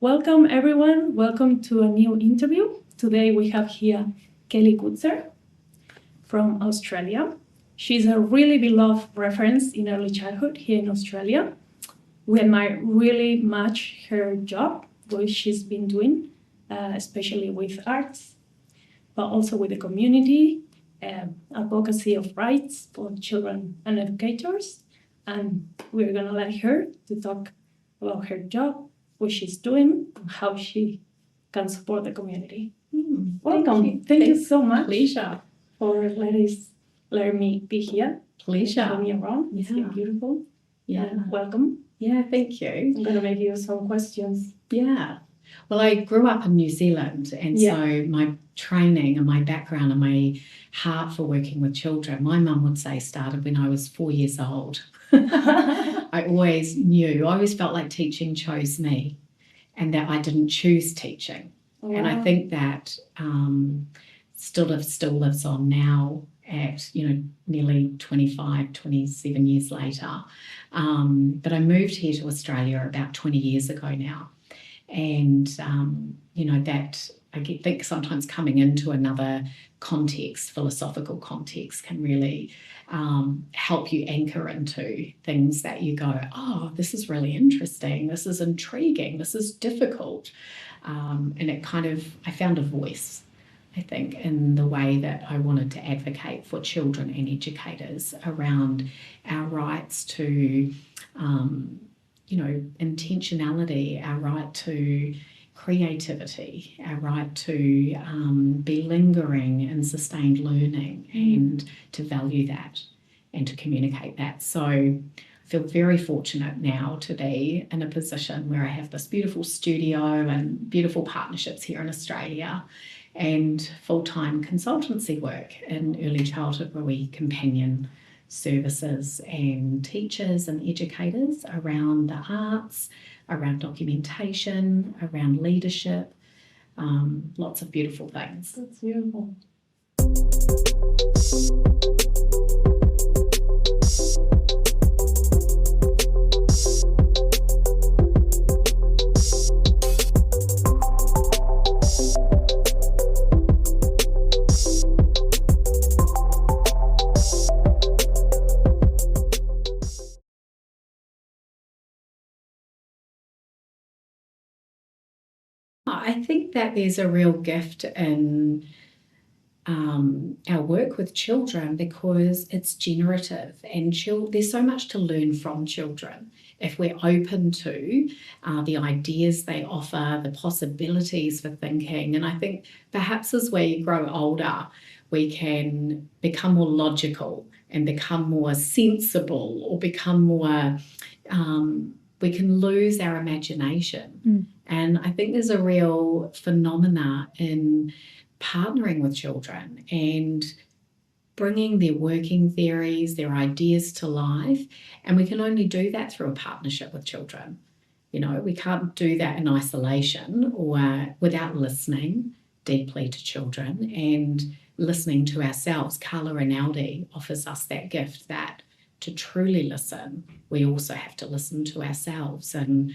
Welcome everyone, welcome to a new interview. Today we have here Kelly Goodsir from Australia. She's a really beloved reference in early childhood here in Australia. We admire really much her job, what she's been doing, especially with arts, but also with the community, advocacy of rights for children and educators. And we're gonna let her to talk about her job, what she's doing, and how she can support the community. Welcome. Thank you so much. Pleasure. For letting me be here. Pleasure. Show me around. It's been beautiful. Yeah. Welcome. Yeah, thank you. I'm going to make you some questions. Yeah. Well, I grew up in New Zealand, and so my training and my background and my heart for working with children, my mum would say, started when I was 4 years old. I always felt like teaching chose me and that I didn't choose teaching. Wow. And I think that still lives on now at, nearly 27 years later. But I moved here to Australia about 20 years ago now. And, that I think sometimes coming into another context, philosophical context, can really help you anchor into things that you go, oh, this is really interesting, this is intriguing, this is difficult. And I found a voice, I think, in the way that I wanted to advocate for children and educators around our rights to, intentionality, our right to creativity, our right to be lingering and sustained learning, and to value that and to communicate that. So I feel very fortunate now to be in a position where I have this beautiful studio and beautiful partnerships here in Australia and full-time consultancy work in early childhood, where we companion services and teachers and educators around the arts, around documentation, around leadership, lots of beautiful things. That's beautiful. I think that there's a real gift in our work with children, because it's generative, and there's so much to learn from children if we're open to the ideas they offer, the possibilities for thinking. And I think perhaps as we grow older, we can become more logical and become more sensible, or become more, we can lose our imagination. And I think there's a real phenomena in partnering with children and bringing their working theories, their ideas to life. And we can only do that through a partnership with children. We can't do that in isolation or without listening deeply to children and listening to ourselves. Carla Rinaldi offers us that gift, that to truly listen, we also have to listen to ourselves. And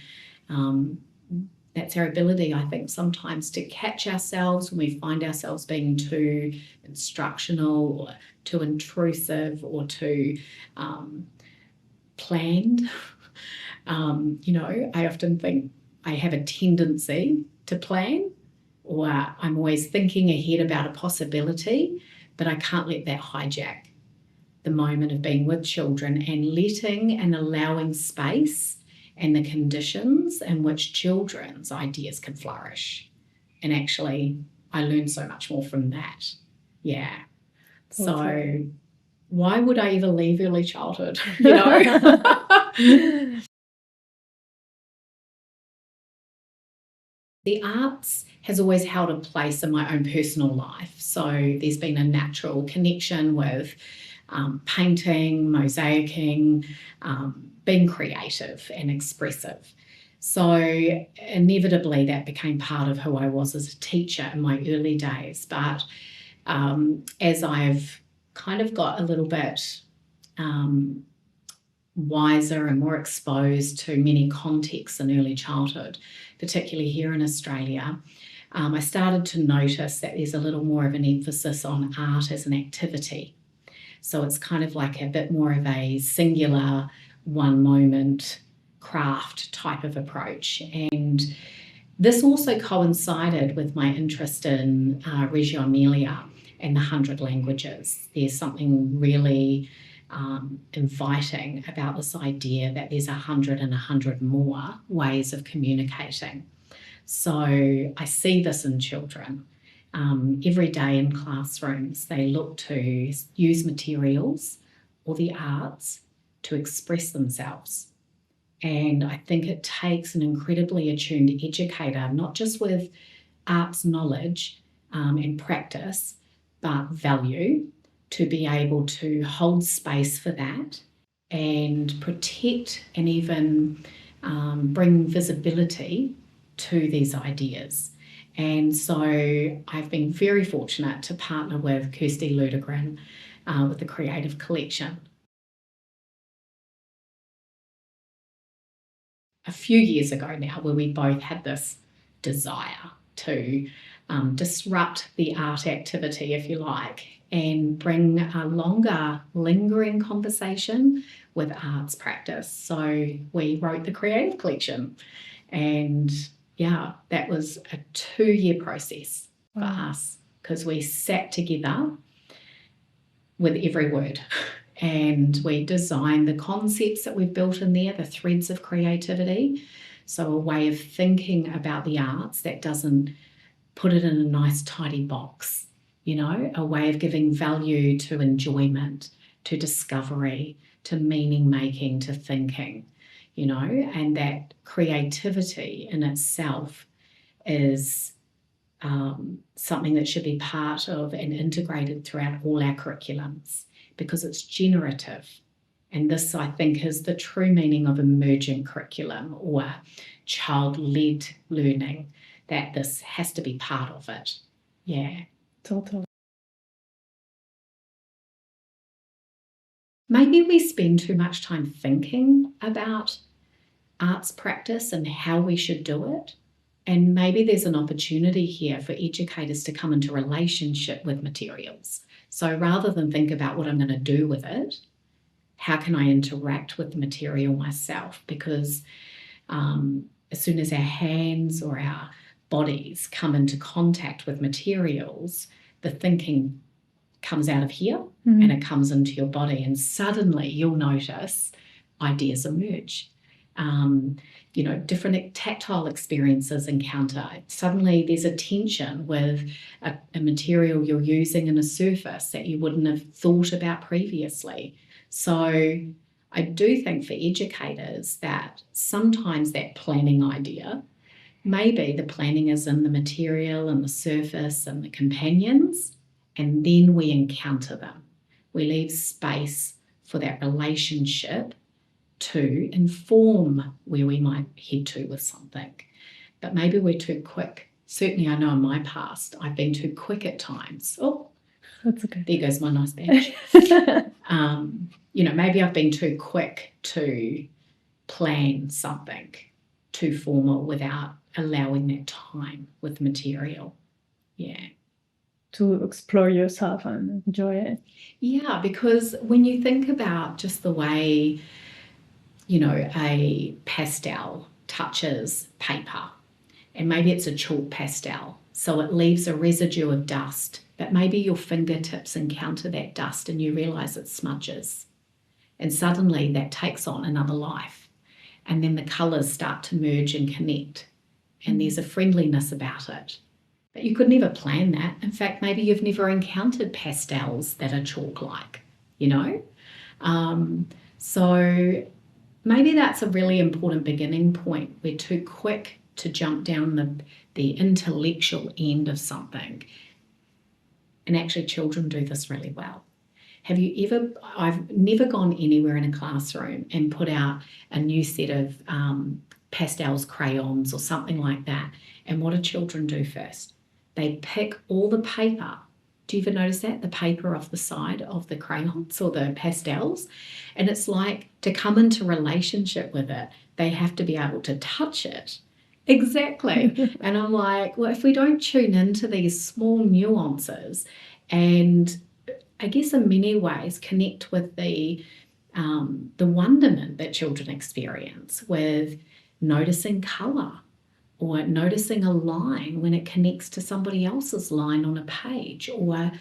that's our ability, I think, sometimes to catch ourselves when we find ourselves being too instructional or too intrusive or too planned. I often think I have a tendency to plan, or I'm always thinking ahead about a possibility, but I can't let that hijack the moment of being with children and letting and allowing space and the conditions in which children's ideas can flourish. And actually, I learn so much more from that. Yeah. So why would I ever leave early childhood? The arts has always held a place in my own personal life. So there's been a natural connection with painting, mosaicing, being creative and expressive. So inevitably that became part of who I was as a teacher in my early days. But as I've kind of got a little bit wiser and more exposed to many contexts in early childhood, particularly here in Australia, I started to notice that there's a little more of an emphasis on art as an activity. So it's kind of like a bit more of a singular, one moment craft type of approach. And this also coincided with my interest in Reggio Emilia and the 100 languages. There's something really inviting about this idea that there's 100 and 100 more ways of communicating. So I see this in children. Every day in classrooms, they look to use materials or the arts to express themselves. And I think it takes an incredibly attuned educator, not just with arts knowledge and practice, but value, to be able to hold space for that and protect and even bring visibility to these ideas. And so I've been very fortunate to partner with Kirsty Ludegren with the Creative Collection. A few years ago now, where we both had this desire to disrupt the art activity, if you like, and bring a longer, lingering conversation with arts practice. So we wrote the Creative Collection, and yeah, that was a 2-year process for us, because we sat together with every word and we designed the concepts that we've built in there, the threads of creativity. So a way of thinking about the arts that doesn't put it in a nice tidy box, you know, a way of giving value to enjoyment, to discovery, to meaning making, to thinking, you know, and that creativity in itself is something that should be part of and integrated throughout all our curriculums, because it's generative. And this, I think, is the true meaning of emergent curriculum or child-led learning, that this has to be part of it. Yeah. Totally. Maybe we spend too much time thinking about arts practice and how we should do it. And maybe there's an opportunity here for educators to come into relationship with materials. So rather than think about what I'm going to do with it, how can I interact with the material myself? Because as soon as our hands or our bodies come into contact with materials, the thinking comes out of here and it comes into your body, and suddenly you'll notice ideas emerge. You know, different tactile experiences encounter. Suddenly there's a tension with a material you're using in a surface that you wouldn't have thought about previously. So I do think for educators that sometimes that planning idea, maybe the planning is in the material and the surface and the companions, and then we encounter them. We leave space for that relationship to inform where we might head to with something. But maybe we're too quick. Certainly I know in my past I've been too quick at times. Oh, that's okay. There goes my nice badge. You know, maybe I've been too quick to plan something too formal without allowing that time with material. Yeah. To explore yourself and enjoy it. Yeah, because when you think about just the way, you know, a pastel touches paper, and maybe it's a chalk pastel, so it leaves a residue of dust, but maybe your fingertips encounter that dust and you realise it smudges, and suddenly that takes on another life, and then the colours start to merge and connect, and there's a friendliness about it. But you could never plan that. In fact, maybe you've never encountered pastels that are chalk-like, you know? So maybe that's a really important beginning point. We're too quick to jump down the intellectual end of something. And actually children do this really well. I've never gone anywhere in a classroom and put out a new set of pastels, crayons or something like that. And what do children do first? They pick all the paper Do you ever notice that? The paper off the side of the crayons or the pastels. And it's like, to come into relationship with it, they have to be able to touch it. Exactly. And I'm like, well, if we don't tune into these small nuances and I guess in many ways connect with the wonderment that children experience with noticing colour or noticing a line when it connects to somebody else's line on a page, or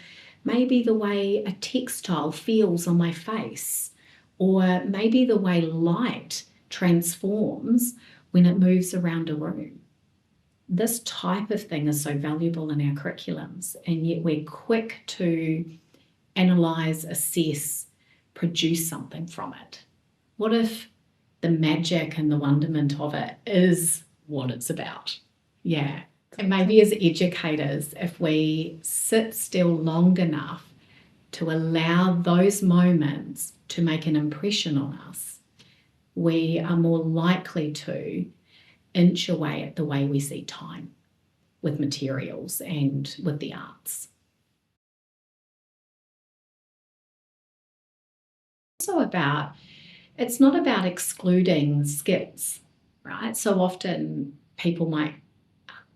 maybe the way a textile feels on my face, or maybe the way light transforms when it moves around a room. This type of thing is so valuable in our curriculums, and yet we're quick to analyse, assess, produce something from it. What if the magic and the wonderment of it is what it's about? Yeah. And maybe as educators, if we sit still long enough to allow those moments to make an impression on us, we are more likely to inch away at the way we see time with materials and with the arts. It's not about excluding skills, right? So often people might,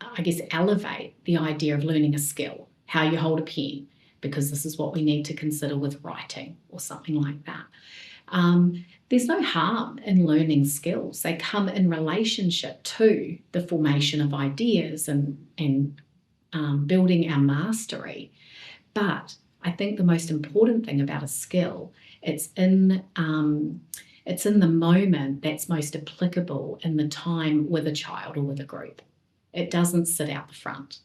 I guess, elevate the idea of learning a skill, how you hold a pen, because this is what we need to consider with writing or something like that. There's no harm in learning skills. They come in relationship to the formation of ideas and building our mastery. But I think the most important thing about a skill, it's in the moment that's most applicable in the time with a child or with a group. It doesn't sit out the front,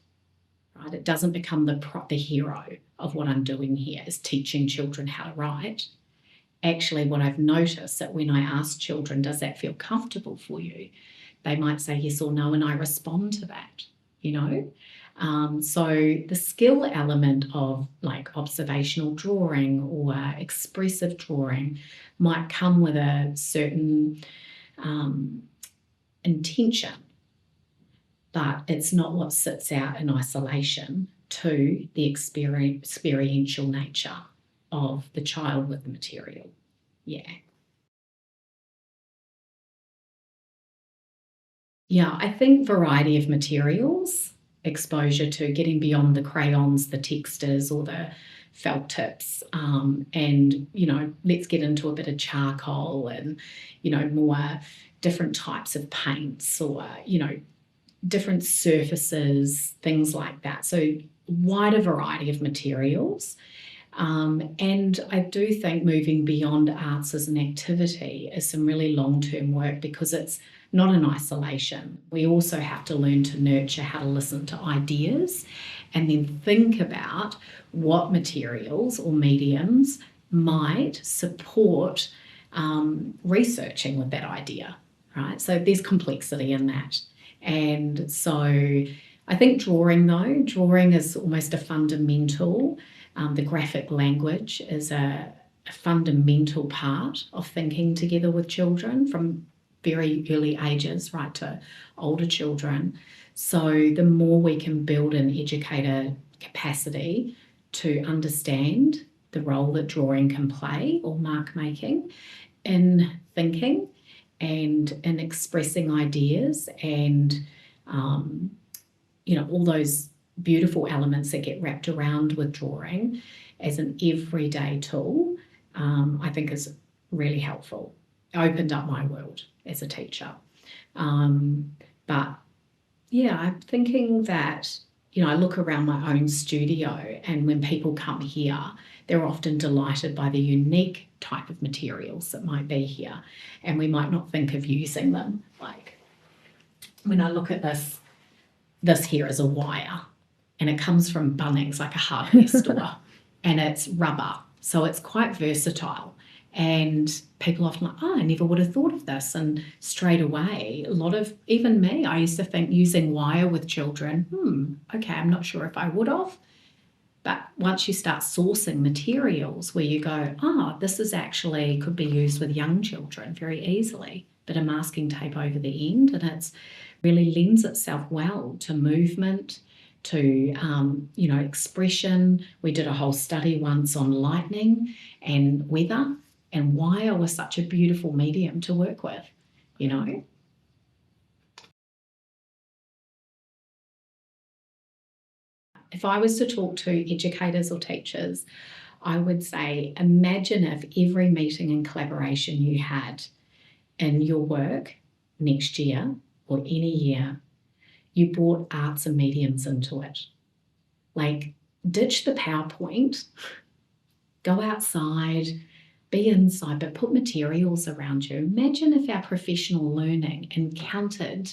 right? It doesn't become the hero of what I'm doing here is teaching children how to write. Actually, what I've noticed that when I ask children, does that feel comfortable for you? They might say yes or no, and I respond to that, So the skill element of like observational drawing or expressive drawing might come with a certain intention, but it's not what sits out in isolation to the experiential nature of the child with the material. Yeah. Yeah, I think variety of materials, exposure to getting beyond the crayons, the textures or the felt tips, and, let's get into a bit of charcoal and, more different types of paints or, different surfaces, things like that. So wider variety of materials. And I do think moving beyond arts as an activity is some really long-term work because it's not in isolation. We also have to learn to nurture how to listen to ideas and then think about what materials or mediums might support researching with that idea, right? So there's complexity in that. And so I think drawing is almost a fundamental. The graphic language is a fundamental part of thinking together with children from very early ages right to older children. So the more we can build an educator capacity to understand the role that drawing can play or mark making in thinking and in expressing ideas and all those beautiful elements that get wrapped around with drawing as an everyday tool, I think is really helpful. It opened up my world as a teacher. But yeah, I'm thinking that, I look around my own studio and when people come here, they're often delighted by the unique type of materials that might be here. And we might not think of using them. Like when I look at this here is a wire. And it comes from Bunnings, like a hardware store, and it's rubber. So it's quite versatile. And people often like, I never would have thought of this. And straight away, even me, I used to think using wire with children, okay, I'm not sure if I would have. But once you start sourcing materials where you go, this is actually could be used with young children very easily, bit of masking tape over the end, and it's really lends itself well to movement, to, expression. We did a whole study once on lightning and weather and wire was such a beautiful medium to work with, If I was to talk to educators or teachers, I would say, imagine if every meeting and collaboration you had in your work next year or any year, you brought arts and mediums into it. Like, ditch the PowerPoint, go outside, be inside, but put materials around you. Imagine if our professional learning encountered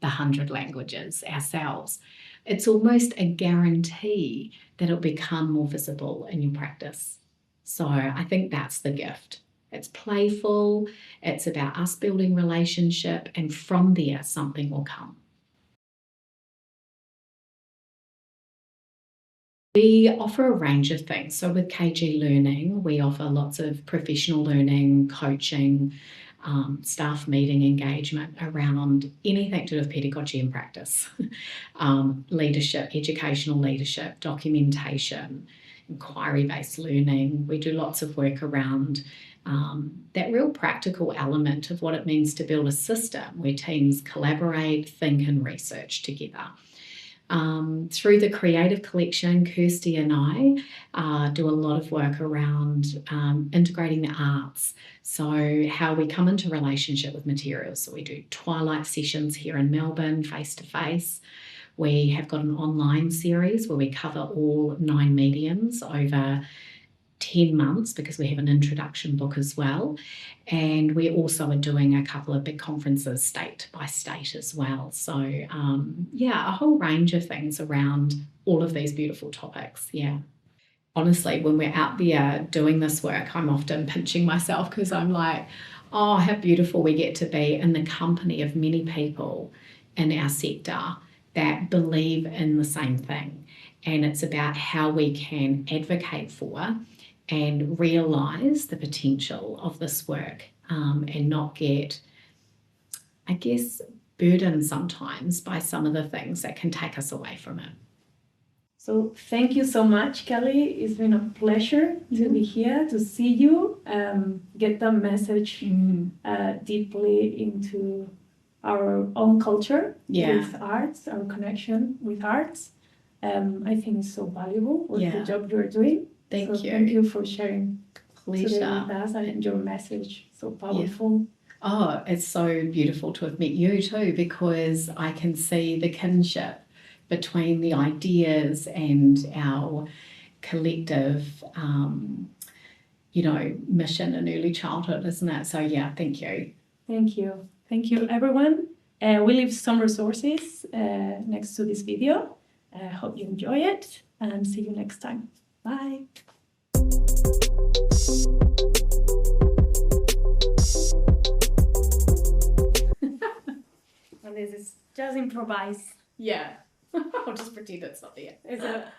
the 100 languages ourselves. It's almost a guarantee that it'll become more visible in your practice. So I think that's the gift. It's playful, it's about us building relationship, and from there something will come. We offer a range of things. So with KG Learning, we offer lots of professional learning, coaching, staff meeting engagement around anything to do with pedagogy and practice, leadership, educational leadership, documentation, inquiry-based learning. We do lots of work around that real practical element of what it means to build a system where teams collaborate, think and research together. Through the Creative Collection, Kirsty and I do a lot of work around integrating the arts. So how we come into relationship with materials. So we do twilight sessions here in Melbourne, face-to-face. We have got an online series where we cover all 9 mediums over 10 months because we have an introduction book as well. And we also are doing a couple of big conferences state by state as well. So a whole range of things around all of these beautiful topics. Yeah. Honestly, when we're out there doing this work, I'm often pinching myself because I'm like, oh, how beautiful we get to be in the company of many people in our sector that believe in the same thing. And it's about how we can advocate for and realise the potential of this work and not get, I guess, burdened sometimes by some of the things that can take us away from it. So thank you so much, Kelly. It's been a pleasure to be here, to see you, get the message deeply into our own culture with arts, our connection with arts. I think it's so valuable with the job you're doing. Thank you. Thank you for sharing Pleasure. today with us and your message. So powerful. Oh, it's so beautiful to have met you too, because I can see the kinship between the ideas and our collective, mission in early childhood, isn't it? So thank you. Thank you. Thank you, everyone. We leave some resources next to this video. I hope you enjoy it and see you next time. Bye. And this is just improvise. Yeah. I'll just pretend it's not there. It's a